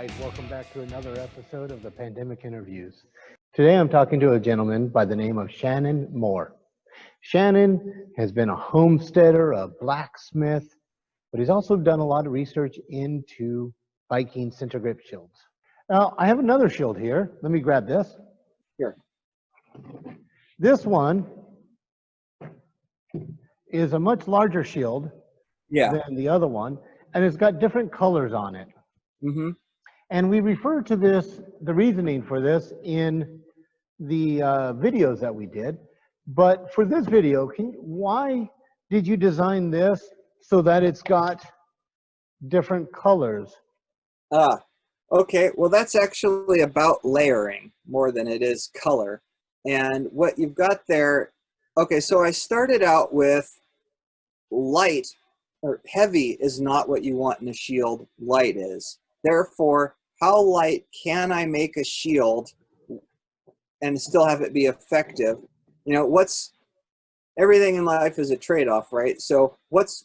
guys, welcome back to another episode of the Pandemic Interviews. Today I'm talking to a gentleman by the name of Shannon Moore. Shannon has been a homesteader, a blacksmith, but he's also done a lot of research into Viking center grip shields. Now, I have another shield here. Let me grab this. Here. This one is a much larger shield than the other one, and it's got different colors on it. Mm-hmm. And we refer to this, the reasoning for this, in the videos that we did. But for this video, why did you design this so that it's got different colors? Okay. Well, that's actually about layering more than it is color. And what you've got there, okay, so I started out with light, or heavy is not what you want in a shield, light is. Therefore, how light can I make a shield and still have it be effective? You know, everything in life is a trade-off, right? So what's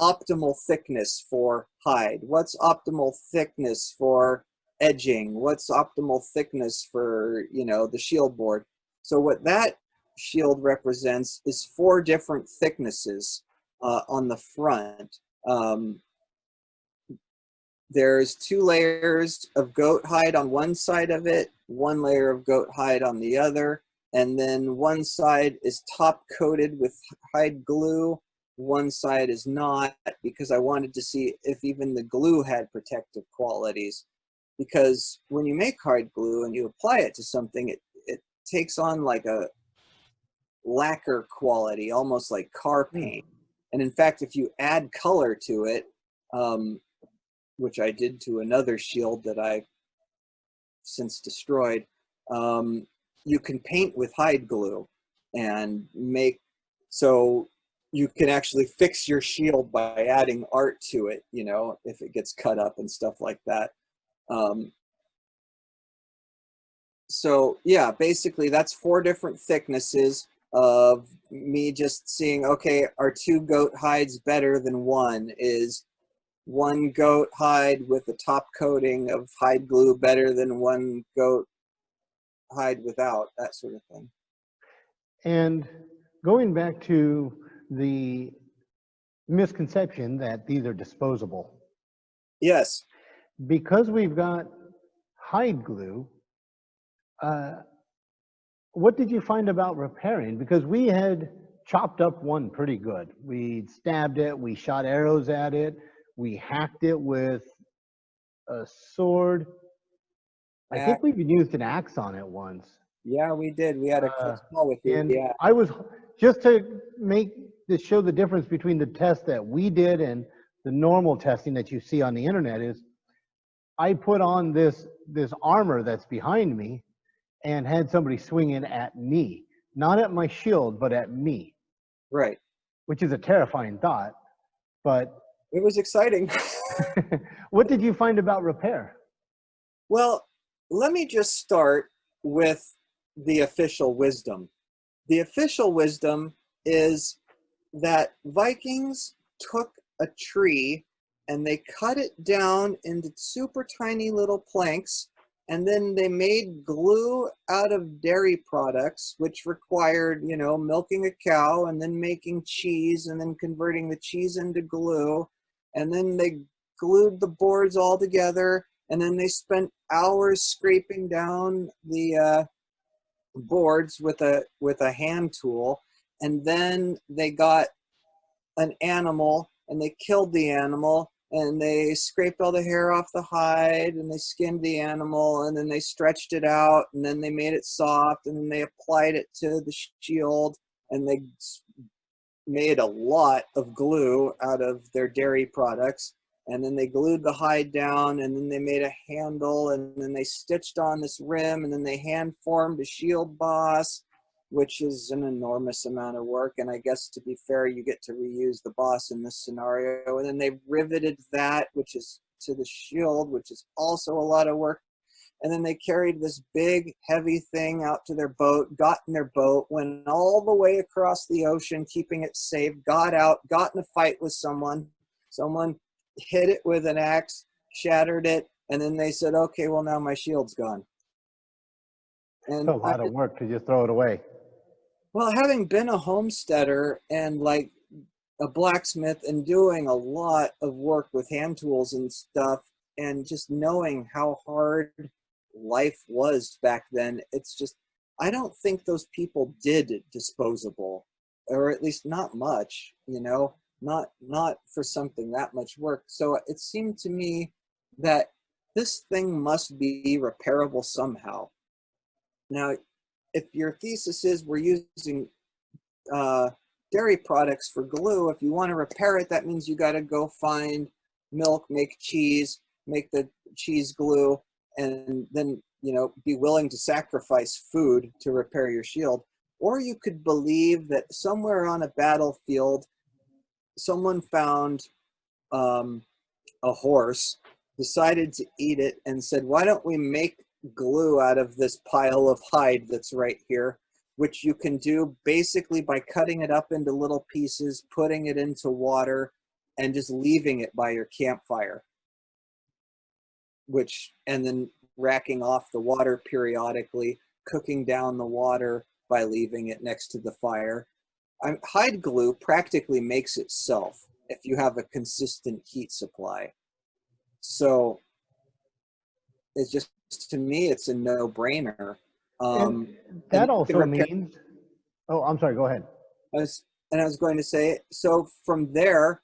optimal thickness for hide? What's optimal thickness for edging? What's optimal thickness for, you know, the shield board? So what that shield represents is 4 different thicknesses on the front. There's 2 layers of goat hide on one side of it, 1 layer of goat hide on the other, and then one side is top coated with hide glue, one side is not, because I wanted to see if even the glue had protective qualities. Because when you make hide glue and you apply it to something, it takes on like a lacquer quality, almost like car paint. And in fact, if you add color to it, which I did to another shield that I since destroyed, you can paint with hide glue and so you can actually fix your shield by adding art to it, you know, if it gets cut up and stuff like that. So yeah, basically that's 4 different thicknesses of me just seeing, okay, are 2 goat hides better than 1? Is 1 goat hide with a top coating of hide glue better than 1 goat hide without? That sort of thing. And going back to the misconception that these are disposable. Yes. Because we've got hide glue, what did you find about repairing? Because we had chopped up one pretty good. We stabbed it, we shot arrows at it, we hacked it with a sword. I think we even used an axe on it once. Yeah, we did. We had a close call with you. And yeah. I was, just to show the difference between the test that we did and the normal testing that you see on the internet, is I put on this armor that's behind me and had somebody swing it at me, not at my shield, but at me. Right. Which is a terrifying thought, but it was exciting. What did you find about repair? Well, let me just start with the official wisdom. The official wisdom is that Vikings took a tree and they cut it down into super tiny little planks, and then they made glue out of dairy products, which required, you know, milking a cow and then making cheese and then converting the cheese into glue. And then they glued the boards all together, and then they spent hours scraping down the boards with a hand tool. And then they got an animal and they killed the animal, and they scraped all the hair off the hide, and they skinned the animal, and then they stretched it out, and then they made it soft, and then they applied it to the shield, and they made a lot of glue out of their dairy products. And then they glued the hide down, and then they made a handle, and then they stitched on this rim, and then they hand formed a shield boss, which is an enormous amount of work. And I guess, to be fair, you get to reuse the boss in this scenario. And then they riveted that, which is to the shield, which is also a lot of work. And then they carried this big, heavy thing out to their boat, got in their boat, went all the way across the ocean, keeping it safe, got out, got in a fight with someone. Someone hit it with an axe, shattered it, And then they said, okay, well, now my shield's gone. It's And a lot of work to just throw it away. well, having been a homesteader and like a blacksmith and doing a lot of work with hand tools and stuff, and just knowing how hard life was back then, it's just, I don't think those people did disposable, or at least not much, you know, not for something that much work. So it seemed to me that this thing must be repairable somehow. Now, if your thesis is we're using uh, dairy products for glue, if you want to repair it, that means you got to go find milk, make cheese, make the cheese glue, and then, you know, be willing to sacrifice food to repair your shield. Or you could believe that somewhere on a battlefield, someone found a horse, decided to eat it, and said, why don't we make glue out of this pile of hide that's right here, which you can do basically by cutting it up into little pieces, putting it into water, and just leaving it by your campfire, and then racking off the water periodically, cooking down the water by leaving it next to the fire. Hide glue practically makes itself if you have a consistent heat supply. So it's just, to me, it's a no-brainer. And And that you can also repair. means, oh, I'm sorry, go ahead. I was going to say, so from there,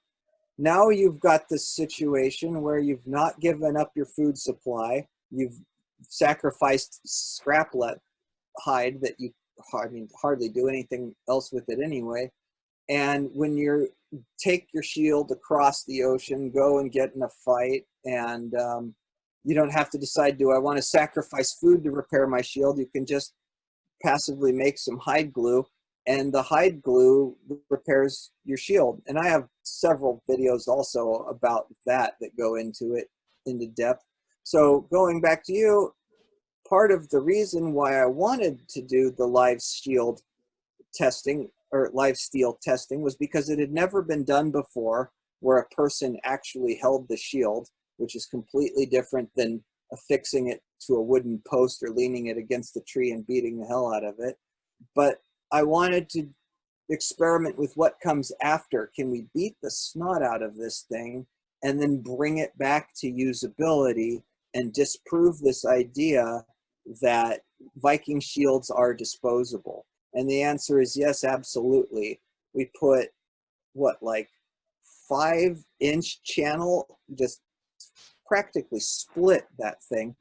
now you've got this situation where you've not given up your food supply. You've sacrificed scraplet hide that you, I mean, hardly do anything else with it anyway. And when you take your shield across the ocean, go and get in a fight, and you don't have to decide, do I want to sacrifice food to repair my shield? You can just passively make some hide glue, and the hide glue repairs your shield. And I have several videos also about that go into it into depth. So going back to you, part of the reason why I wanted to do the live shield testing or live steel testing was because it had never been done before, where a person actually held the shield, which is completely different than affixing it to a wooden post or leaning it against a tree and beating the hell out of it. But I wanted to experiment with what comes after. Can we beat the snot out of this thing and then bring it back to usability and disprove this idea that Viking shields are disposable? And the answer is yes, absolutely. We put, what, like 5-inch channel, just practically split that thing.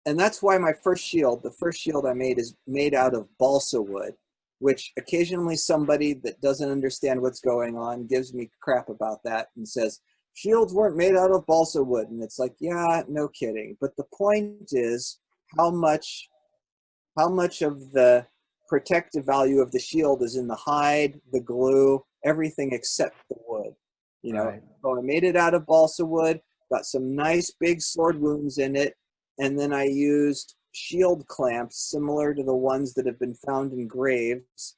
And that's why my first shield, the first shield I made, is made out of balsa wood, which occasionally somebody that doesn't understand what's going on gives me crap about that and says, shields weren't made out of balsa wood. And it's like, yeah, no kidding. But the point is how much of the protective value of the shield is in the hide, the glue, everything except the wood. You know, Right. so I made it out of balsa wood, got some nice big sword wounds in it, and then I used shield clamps similar to the ones that have been found in graves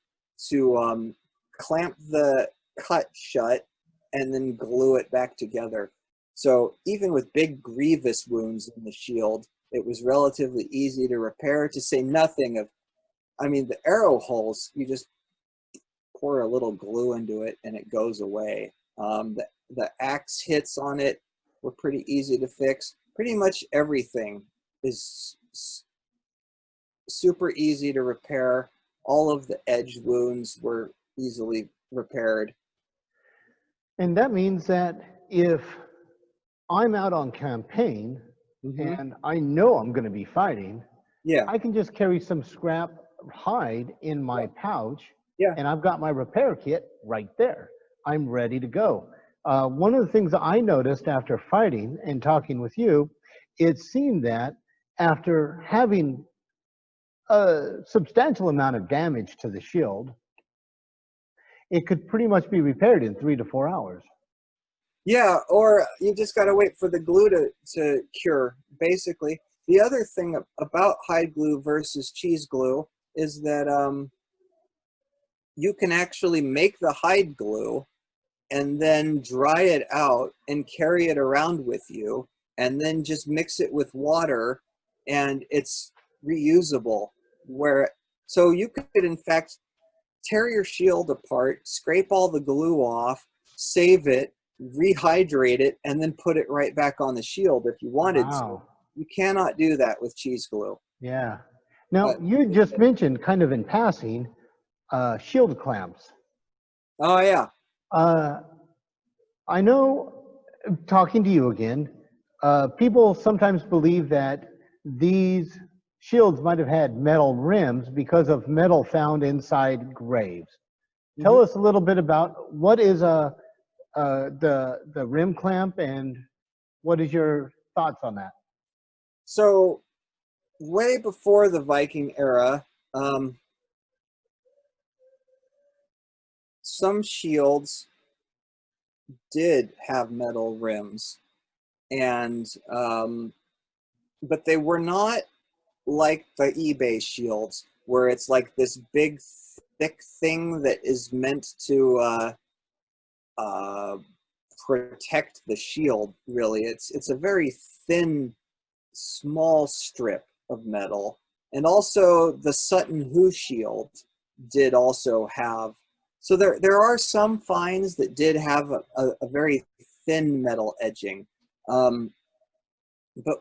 to clamp the cut shut and then glue it back together. So even with big grievous wounds in the shield, it was relatively easy to repair, to say nothing of, I mean, the arrow holes, you just pour a little glue into it and it goes away. The axe hits on it were pretty easy to fix. Pretty much everything is super easy to repair. All of the edge wounds were easily repaired. And that means that if I'm out on campaign Mm-hmm. and I know I'm going to be fighting, Yeah, I can just carry some scrap hide in my pouch, yeah. and I've got my repair kit right there. I'm ready to go. One of the things that I noticed after fighting and talking with you, it seemed that after having a substantial amount of damage to the shield, it could pretty much be repaired in 3 to 4 hours. Yeah, or you just got to wait for the glue to cure, basically. The other thing about hide glue versus cheese glue is that you can actually make the hide glue and then dry it out and carry it around with you. and then just mix it with water, and it's reusable. So you could in fact tear your shield apart, scrape all the glue off, save it, rehydrate it, and then put it right back on the shield if you wanted to. Wow. You cannot do that with cheese glue. Yeah. Now, But you just mentioned kind of in passing shield clamps. oh yeah, Uh, I know, talking to you again, people sometimes believe that these shields might have had metal rims because of metal found inside graves. Tell hmm us a little bit about what is the rim clamp, and what is your thoughts on that? so way before the Viking era, um, some shields did have metal rims, and but they were not like the eBay shields, where it's like this big, thick thing that is meant to uh, protect the shield. Really, it's a very thin, small strip of metal. And also, the Sutton Hoo shield did also have. So there are some finds that did have a very thin metal edging, um, but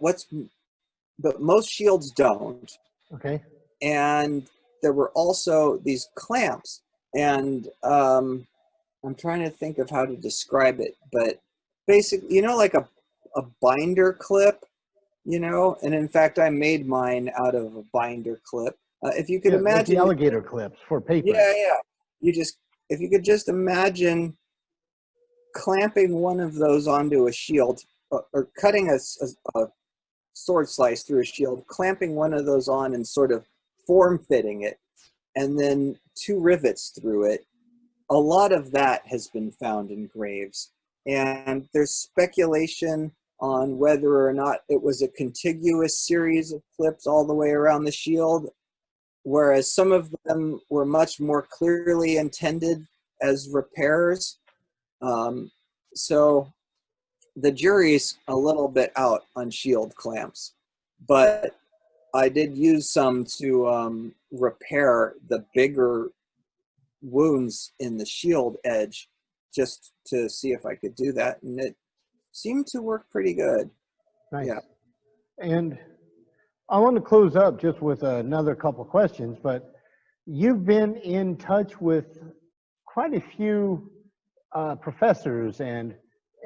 most shields don't. Okay. And there were also these clamps, and I'm trying to think of how to describe it, but basically, like a binder clip, and in fact I made mine out of a binder clip. If you could Yeah, like the imagine, alligator clips for paper. yeah, if you could just imagine clamping one of those onto a shield, or cutting a sword slice through a shield, clamping one of those on and sort of form fitting it, and then two rivets through it. A lot of that has been found in graves. And there's speculation on whether or not it was a contiguous series of clips all the way around the shield, whereas some of them were much more clearly intended as repairs. Um, so the jury's a little bit out on shield clamps, but I did use some to repair the bigger wounds in the shield edge, just to see if I could do that, and it seemed to work pretty good. Nice. Yeah. And I want to close up just with another couple questions, but you've been in touch with quite a few professors and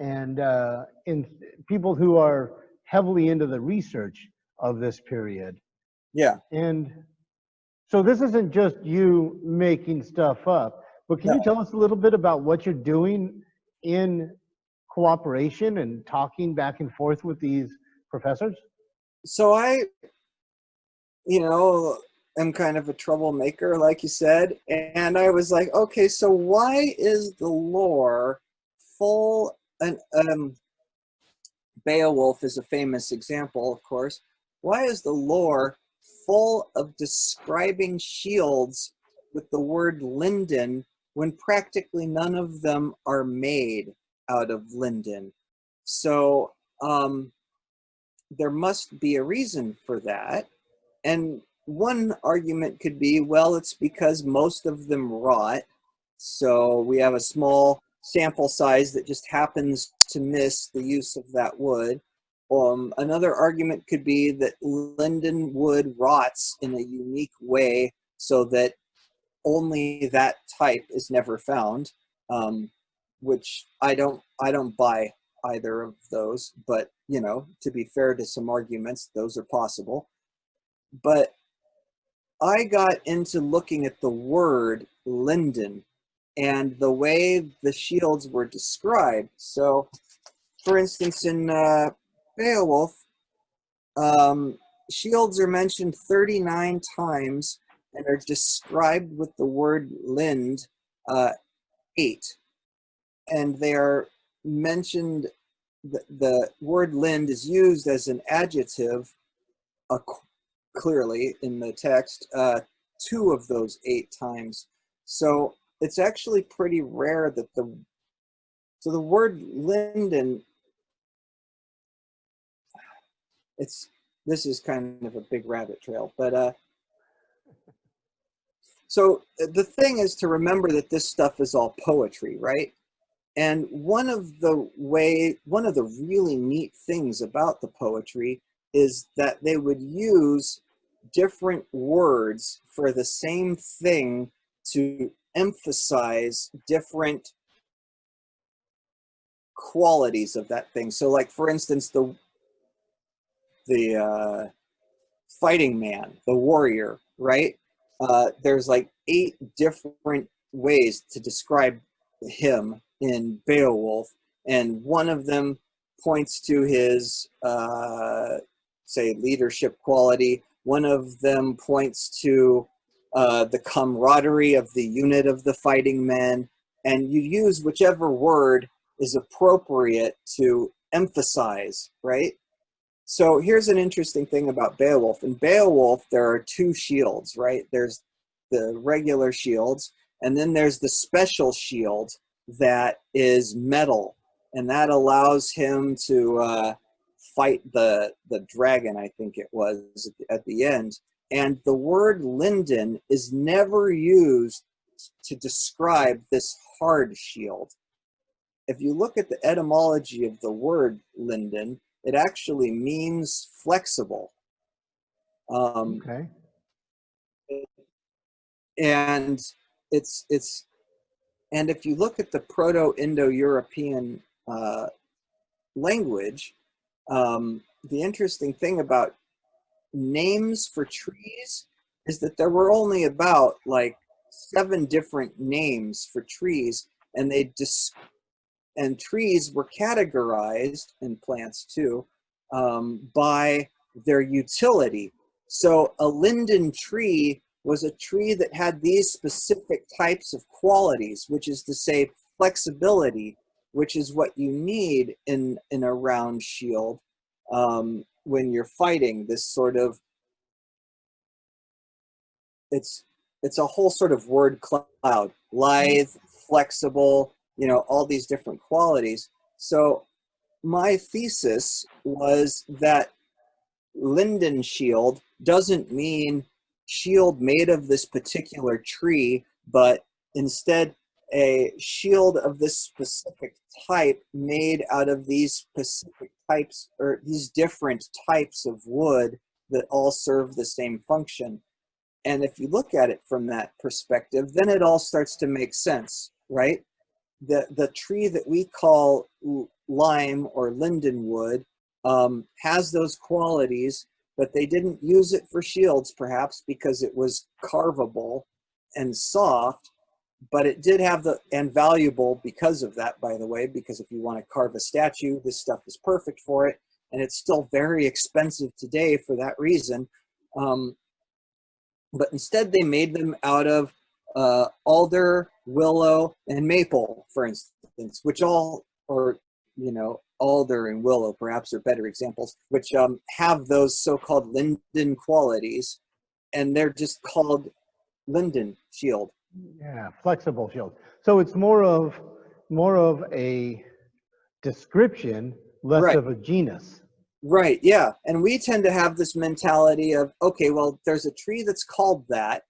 in people who are heavily into the research of this period. Yeah. And so this isn't just you making stuff up, but can No. you tell us a little bit about what you're doing in cooperation and talking back and forth with these professors? So I, am kind of a troublemaker, like you said, and I was like, okay, so why is the lore full? And Beowolf is a famous example, of course. Why is the lore full of describing shields with the word linden when practically none of them are made out of linden? So there must be a reason for that. And one argument could be, well, it's because most of them rot. So we have a small sample size that just happens to miss the use of that wood. Another argument could be that linden wood rots in a unique way so that only that type is never found, which I don't buy either of those. But to be fair to some arguments, those are possible. But I got into looking at the word linden and the way the shields were described. So, for instance, in Beowulf, shields are mentioned 39 times and are described with the word lind 8. And they are mentioned, the word lind is used as an adjective clearly in the text 2 of those 8 times. So it's actually pretty rare that the word linden it's this is kind of a big rabbit trail, but so the thing is to remember that this stuff is all poetry, right? And one of the really neat things about the poetry is that they would use different words for the same thing to emphasize different qualities of that thing. So, like for instance, the fighting man, the warrior, right? There's like 8 different ways to describe him in Beowulf, and one of them points to his, say, leadership quality. One of them points to the camaraderie of the unit of the fighting men, and you use whichever word is appropriate to emphasize, right? So here's an interesting thing about Beowulf. In Beowulf, there are 2 shields, right? There's the regular shields, and then there's the special shield that is metal, and that allows him to fight the dragon, I think it was, at the end. And the word linden is never used to describe this hard shield. If you look at the etymology of the word linden, it actually means flexible. Okay. And and if you look at the Proto-Indo-European language, the interesting thing about names for trees is that there were only about like 7 different names for trees, and and trees were categorized, and plants too, by their utility. So a linden tree was a tree that had these specific types of qualities, which is to say flexibility, which is what you need in a round shield when you're fighting. This sort of, it's a whole sort of word cloud: lithe, flexible, all these different qualities. So my thesis was that linden shield doesn't mean shield made of this particular tree, but instead a shield of this specific type made out of these specific types, or these different types of wood that all serve the same function. And if you look at it from that perspective, then it all starts to make sense, right? The tree that we call lime or linden wood has those qualities, but they didn't use it for shields, perhaps because it was carvable and soft, but it did have and valuable because of that, by the way, because if you want to carve a statue, this stuff is perfect for it, and it's still very expensive today for that reason. But instead they made them out of alder, willow, and maple, for instance, which all, or alder and willow perhaps are better examples, which have those so-called linden qualities, and they're just called linden shield. Yeah, flexible shield. So it's more of a description, less Right. of a genus. Right, yeah. And we tend to have this mentality of, okay, well, there's a tree that's called that.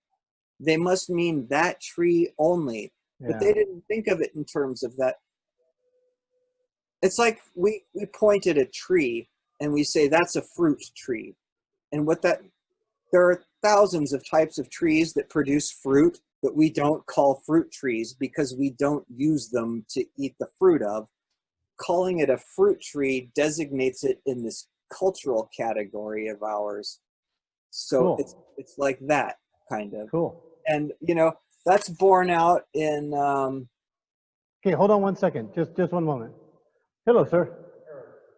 They must mean that tree only. Yeah. But they didn't think of it in terms of that. It's like we point at a tree and we say that's a fruit tree. And there are thousands of types of trees that produce fruit, but we don't call fruit trees because we don't use them to eat the fruit of. Calling it a fruit tree designates it in this cultural category of ours. So Cool. it's like that kind of. Cool. And that's borne out in Okay, hold on one second. Just one moment. Hello, sir.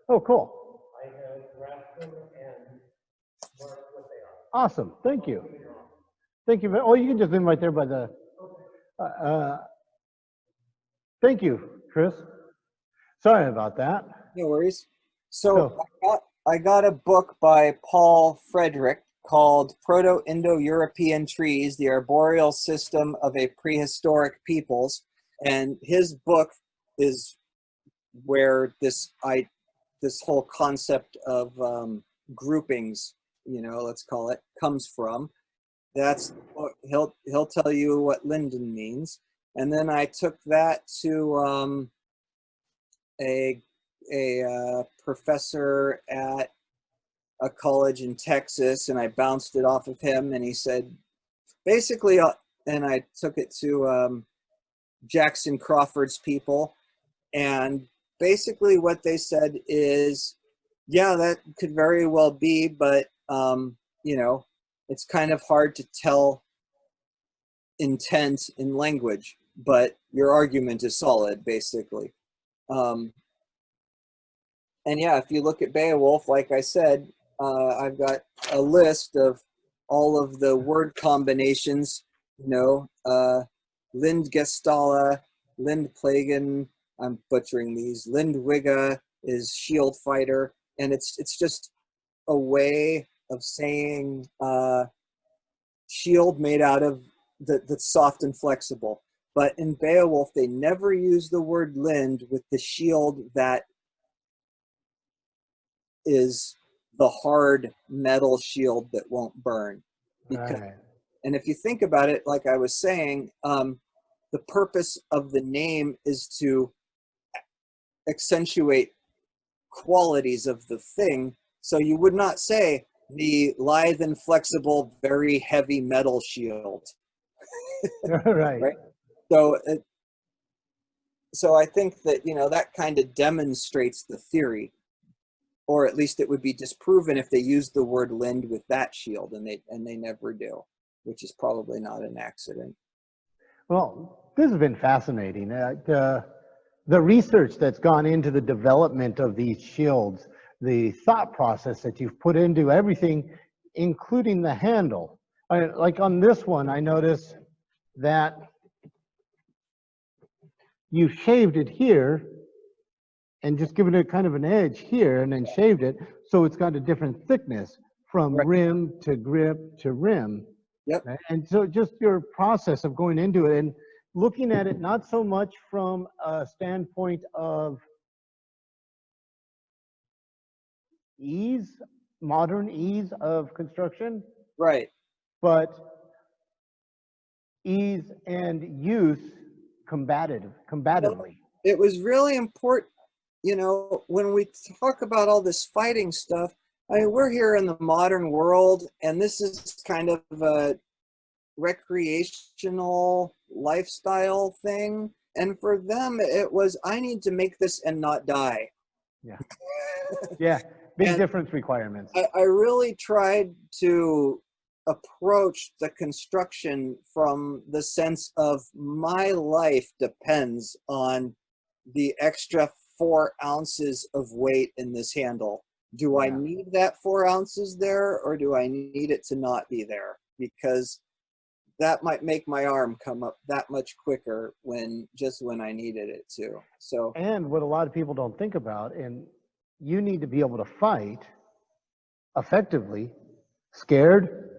Oh, cool. I have graphed them and marked what they are. Awesome. Thank you. Thank you. Oh, you can just leave them right there by the. Thank you, Chris. Sorry about that. no worries. So I got a book by Paul Frederick called Proto-Indo-European Trees, the Arboreal System of a Prehistoric Peoples. And his book is where this whole concept of groupings, let's call it, comes from. That's what he'll tell you what linden means. And then I took that to a professor at a college in Texas, and I bounced it off of him, and he said, basically, and I took it to Jackson Crawford's people, and basically what they said is, yeah, that could very well be, but it's kind of hard to tell intent in language, but your argument is solid, basically. And yeah, if you look at Beowolf, like I said, I've got a list of all of the word combinations, Lindgestala, Lindplagen, I'm butchering these, Lindwiga is shield fighter, and it's just a way of saying shield made out of that's soft and flexible. But in Beowulf, they never use the word lind with the shield that is the hard metal shield that won't burn. Because, Right. and if you think about it, like I was saying, the purpose of the name is to accentuate qualities of the thing. So you would not say the lithe and flexible, very heavy metal shield. Right. Right? So, so I think that, that kind of demonstrates the theory, or at least it would be disproven if they used the word lind with that shield, and they never do, which is probably not an accident. Well, this has been fascinating. The research that's gone into the development of these shields, the thought process that you've put into everything, including the handle. Like on this one, I notice that you shaved it here and just given it kind of an edge here and then shaved it, so it's got a different thickness from Right. rim to grip to rim. Yep. And so just your process of going into it and looking at it not so much from a standpoint of ease, modern ease of construction, Right. but ease and use combatively. It was really important, when we talk about all this fighting stuff. I mean, we're here in the modern world, and this is kind of a recreational lifestyle thing. And for them, it was, I need to make this and not die. Yeah. Yeah. Big And difference requirements. I really tried to approach the construction from the sense of my life depends on the extra 4 ounces of weight in this handle. Do I Yeah. need that 4 ounces there, or do I need it to not be there? Because that might make my arm come up that much quicker when I needed it to. So, And what a lot of people don't think about, and you need to be able to fight effectively, scared,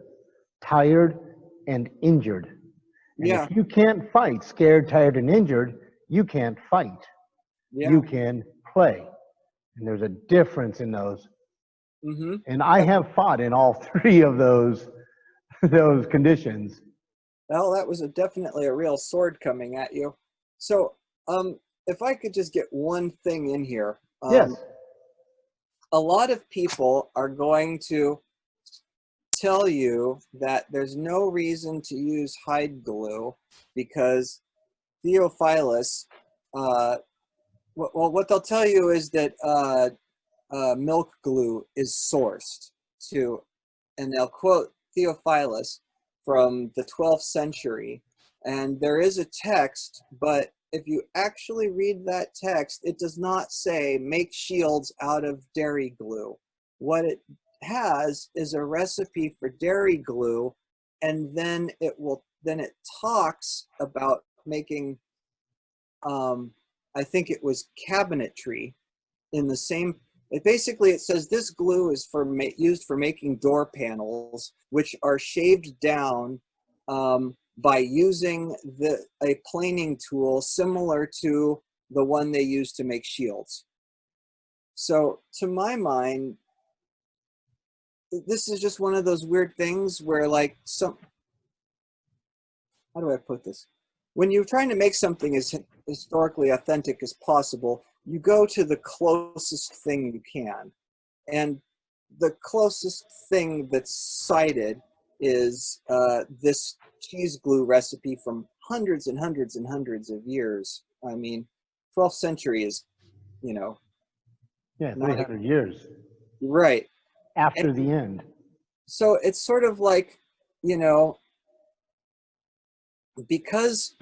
tired, and injured. And yeah, if you can't fight scared, tired, and injured, you can't fight. yeah. You can play. And there's a difference in those. Mm-hmm. And I have fought in all 3 of those conditions. Well, that was definitely a real sword coming at you. So, if I could just get one thing in here. Yes. A lot of people are going to tell you that there's no reason to use hide glue because Theophilus, what they'll tell you is that milk glue is sourced to, and they'll quote Theophilus from the 12th century, and there is a text, but if you actually read that text, it does not say make shields out of dairy glue. What it has is a recipe for dairy glue, and then it talks about making I think it was cabinetry in the same. It says this glue is used for making door panels, which are shaved down by using a planing tool similar to the one they use to make shields. So to my mind, this is just one of those weird things where, like, how do I put this? When you're trying to make something as historically authentic as possible, you go to the closest thing you can. And the closest thing that's cited is this cheese glue recipe from hundreds and hundreds and hundreds of years. I mean, 12th century is, you know, Yeah, not 300 years right. after And the end. so it's sort of like, you know, because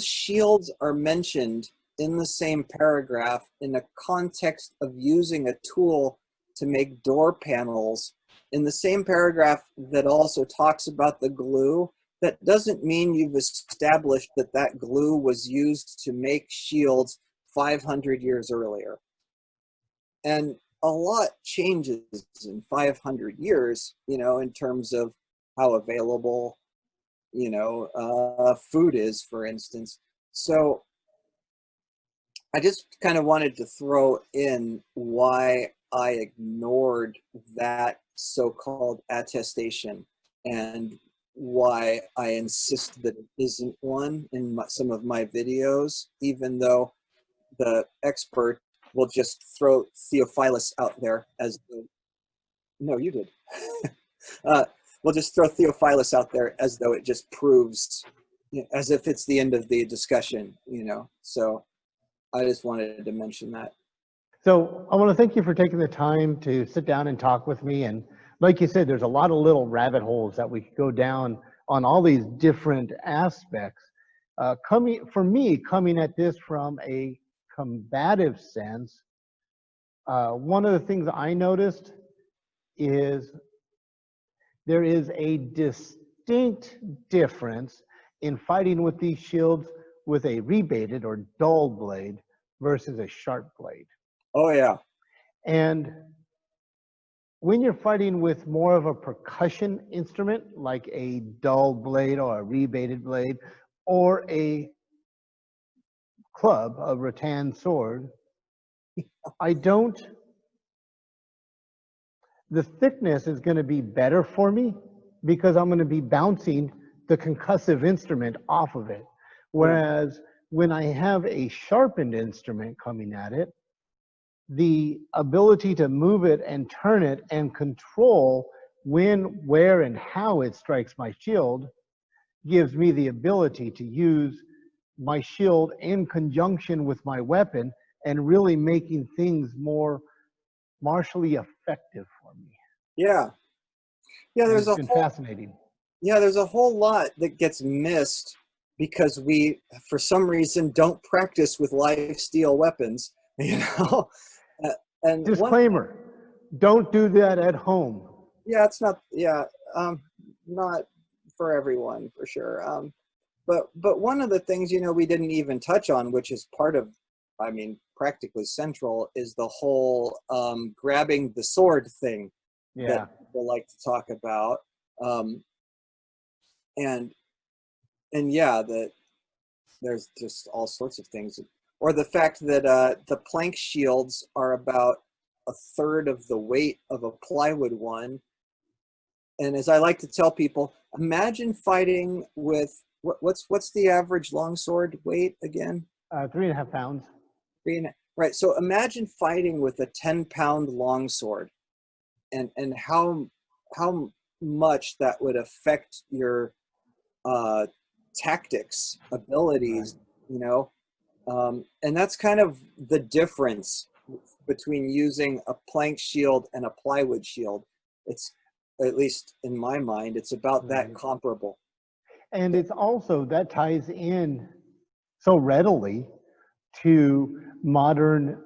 shields are mentioned in the same paragraph in the context of using a tool to make door panels in the same paragraph that also talks about the glue, that doesn't mean you've established that that glue was used to make shields 500 years earlier. And a lot changes in 500 years, you know, in terms of how available, you know, food is, for instance. So I just kind of wanted to throw in why I ignored that so-called attestation and why I insist that it isn't one in some of my videos, even though the expert will just throw Theophilus out there as the, no, you did. We'll just throw Theophilus out there as though it just proves, you know, as if it's the end of the discussion, you know. So I just wanted to mention that. So I want to thank you for taking the time to sit down and talk with me. And like you said, there's a lot of little rabbit holes that we could go down on all these different aspects. Coming at this from a combative sense, one of the things I noticed is there is a distinct difference in fighting with these shields with a rebated or dull blade versus a sharp blade. Oh yeah. And when you're fighting with more of a percussion instrument, like a dull blade or a rebated blade, or a club, a rattan sword, the thickness is going to be better for me because I'm going to be bouncing the concussive instrument off of it. Whereas when I have a sharpened instrument coming at it, the ability to move it and turn it and control when, where, and how it strikes my shield gives me the ability to use my shield in conjunction with my weapon and really making things more martially effective for me. Yeah. Yeah, And there's it's a been whole fascinating. yeah, there's a whole lot that gets missed because we, for some reason, don't practice with live steel weapons, you know. And one, Disclaimer, don't do that at home. yeah, it's not, yeah, not for everyone for sure. But one of the things, you know, we didn't even touch on, which is part of, I mean, practically central, is the whole grabbing the sword thing Yeah. that people like to talk about. Um, and yeah, that there's just all sorts of things, or the fact that the plank shields are about a third of the weight of a plywood one. And as I like to tell people, imagine fighting with what's the average longsword weight again? 3.5 pounds. Right. So imagine fighting with a 10-pound longsword, and how much that would affect your tactics, abilities, you know. And that's kind of the difference between using a plank shield and a plywood shield. It's, at least in my mind, it's about that comparable. And it's also, that ties in so readily to modern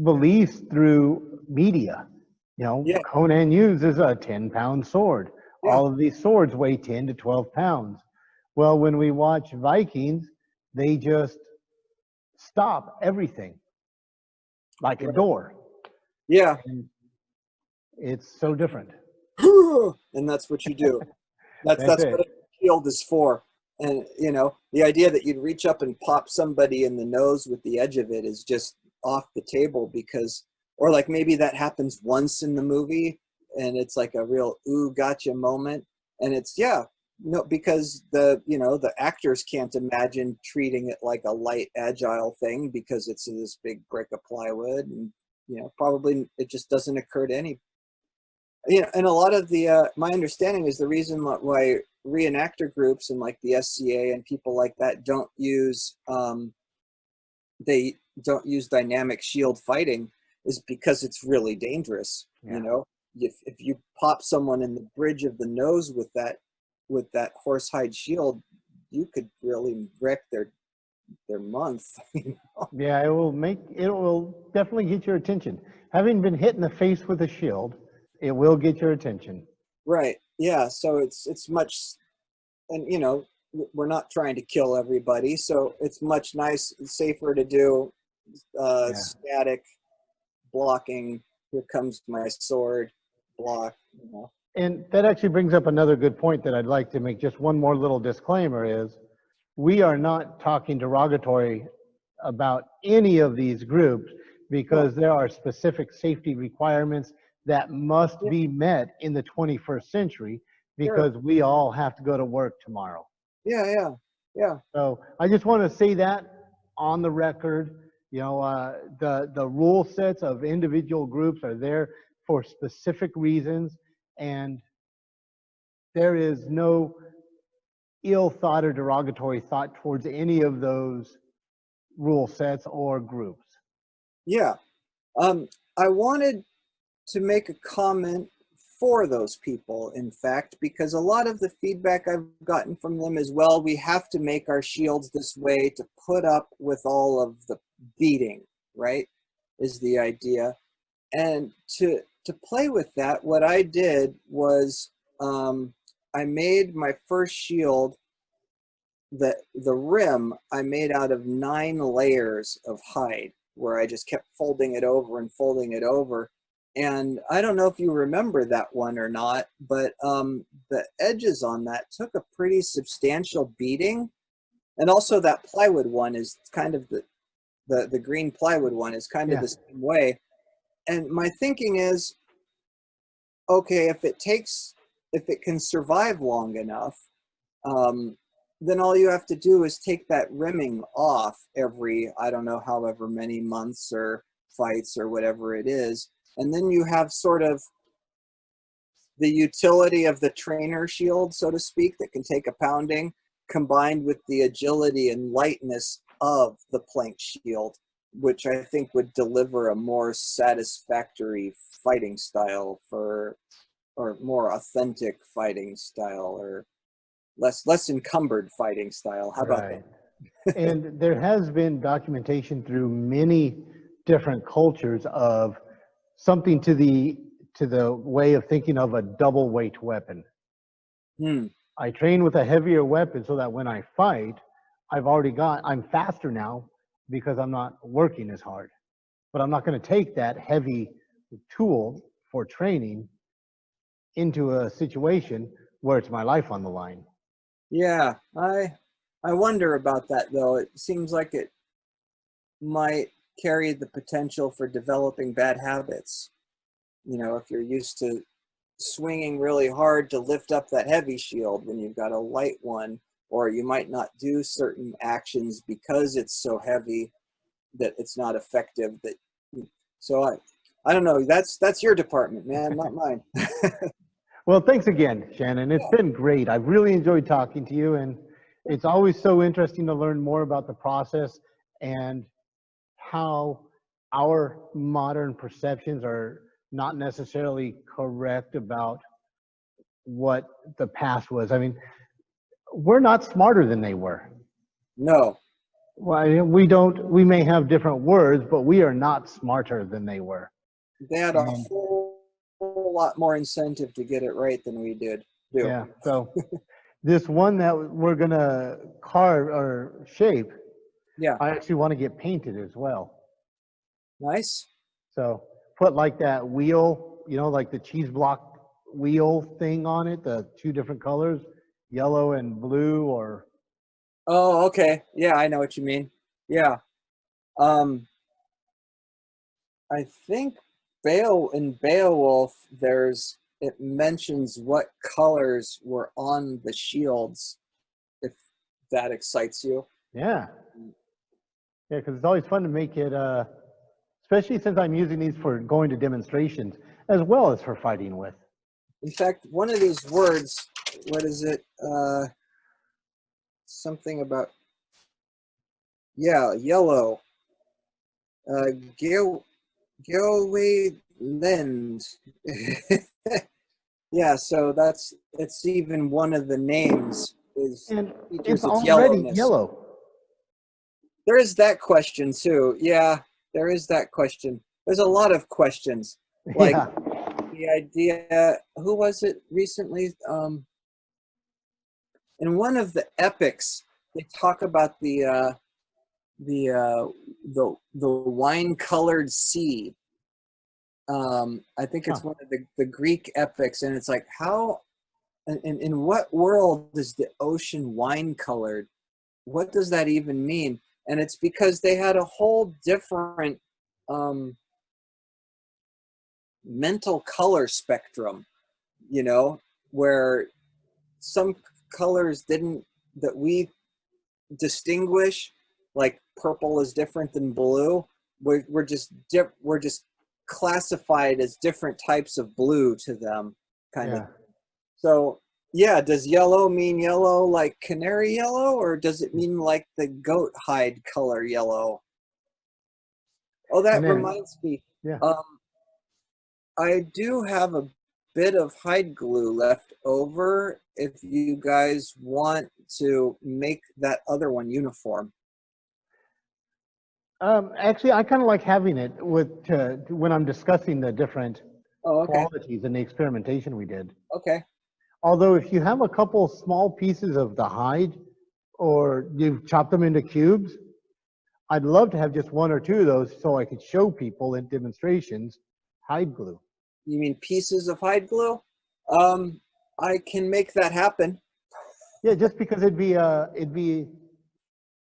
beliefs through media. You know, Yeah, Conan uses a 10-pound sword. yeah, All of these swords weigh 10 to 12 pounds. Well, when we watch Vikings, they just stop everything like a right. door. Yeah. And it's so different. And that's what you do. That's That's what it. a shield is for. And you know, the idea that you'd reach up and pop somebody in the nose with the edge of it is just off the table, because, or like maybe that happens once in the movie, and it's like a real ooh gotcha moment. And it's, yeah, no, because the actors can't imagine treating it like a light agile thing because it's this big brick of plywood, and probably it just doesn't occur to any. And a lot of the my understanding is the reason why reenactor groups and like the SCA and people like that don't use dynamic shield fighting is because it's really dangerous. Yeah. If you pop someone in the bridge of the nose with that horsehide shield, you could really wreck their month. Yeah, it will definitely get your attention. Having been hit in the face with a shield, it will get your attention. Right. Yeah. So it's much, and we're not trying to kill everybody, so it's much safer to do Yeah. static blocking. Here comes my sword, block. And that actually brings up another good point that I'd like to make. Just one more little disclaimer is we are not talking derogatory about any of these groups because there are specific safety requirements that must Yeah, be met in the 21st century sure. because we all have to go to work tomorrow. Yeah. So I just want to say that on the record. The rule sets of individual groups are there for specific reasons, and there is no ill thought or derogatory thought towards any of those rule sets or groups. Yeah. I wanted to make a comment for those people, in fact, because a lot of the feedback I've gotten from them is, well, we have to make our shields this way to put up with all of the beating, right? Is the idea. And to play with that, what I did was I made my first shield, the rim I made out of 9 layers of hide, where I just kept folding it over and folding it over. And I don't know if you remember that one or not, but the edges on that took a pretty substantial beating. And also that plywood one is kind of the green plywood one is kind of Yeah. the same way. And my thinking is, okay, if it can survive long enough, then all you have to do is take that rimming off every, I don't know, however many months or fights or whatever it is. And then you have sort of the utility of the trainer shield, so to speak, that can take a pounding, combined with the agility and lightness of the plank shield, which I think would deliver a more satisfactory fighting style or more authentic fighting style, or less encumbered fighting style. How about that? Right. And there has been documentation through many different cultures of something to the way of thinking of a double weight weapon. Hmm. I train with a heavier weapon so that when I fight, I'm faster now because I'm not working as hard. But I'm not going to take that heavy tool for training into a situation where it's my life on the line. Yeah, I wonder about that though. It seems like it might carry the potential for developing bad habits. If you're used to swinging really hard to lift up that heavy shield when you've got a light one, or you might not do certain actions because it's so heavy that it's not effective. So I don't know. That's your department, man, not mine. Well, thanks again, Shannon. It's been great. I've really enjoyed talking to you, and it's always so interesting to learn more about the process and how our modern perceptions are not necessarily correct about what the past was. I mean, we're not smarter than they were. No. Well, we may have different words, but we are not smarter than they were. They had a And whole lot more incentive to get it right than we do. yeah, so this one that we're gonna carve or shape, Yeah. I actually want to get painted as well. Nice. So put like that wheel, like the cheese block wheel thing on it, the 2 different colors, yellow and blue, or Oh, okay. Yeah, I know what you mean. Yeah. Um, I think in Beowolf, there's it mentions what colors were on the shields, if that excites you. Yeah. Yeah, because it's always fun to make it, especially since I'm using these for going to demonstrations as well as for fighting with. In fact, one of these words, what is it? Something about, yeah, yellow. Geoway Lend. Yeah, so it's even one of the names is And features it's its already yellowness. yellow. There is that question too. Yeah, there is that question. There's a lot of questions. Like Yeah. the idea, who was it recently? In one of the epics, they talk about the wine-colored sea. I think it's Huh. one of the Greek epics, and it's like, how, in what world is the ocean wine-colored? What does that even mean? And it's because they had a whole different mental color spectrum, you know, where some colors didn't, that we distinguish, like purple is different than blue. We're just classified as different types of blue to them, kind of. Yeah. So yeah, does yellow mean yellow like canary yellow, or does it mean like the goat hide color yellow? Oh, And that then, reminds me. yeah. Um, I do have a bit of hide glue left over if you guys want to make that other one uniform. Actually, I kind of like having it with when I'm discussing the different Oh, okay. qualities and the experimentation we did. Okay. Although if you have a couple small pieces of the hide or you've chopped them into cubes, I'd love to have just one or two of those so I could show people in demonstrations hide glue. You mean pieces of hide glue? I can make that happen. Yeah, just because it'd be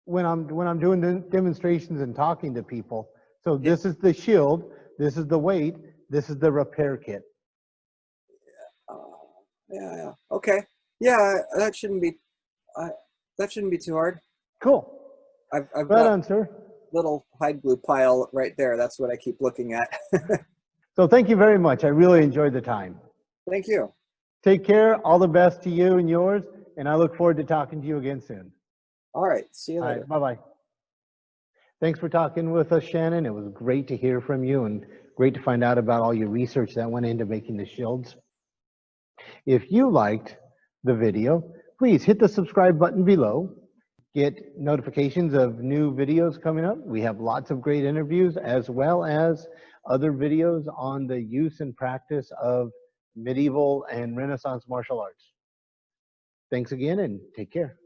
when I'm doing the demonstrations and talking to people. So Yeah. this is the shield, this is the weight, this is the repair kit. Yeah. Okay. Yeah, that shouldn't be. Uh, that shouldn't be too hard. Cool. I've Right got on, sir. little hide glue pile right there. That's what I keep looking at. So thank you very much. I really enjoyed the time. Thank you. Take care. All the best to you and yours. And I look forward to talking to you again soon. All right. See you All later. right. Bye-bye. Thanks for talking with us, Shannon. It was great to hear from you and great to find out about all your research that went into making the shields. If you liked the video, please hit the subscribe button below. Get notifications of new videos coming up. We have lots of great interviews as well as other videos on the use and practice of medieval and Renaissance martial arts. Thanks again and take care.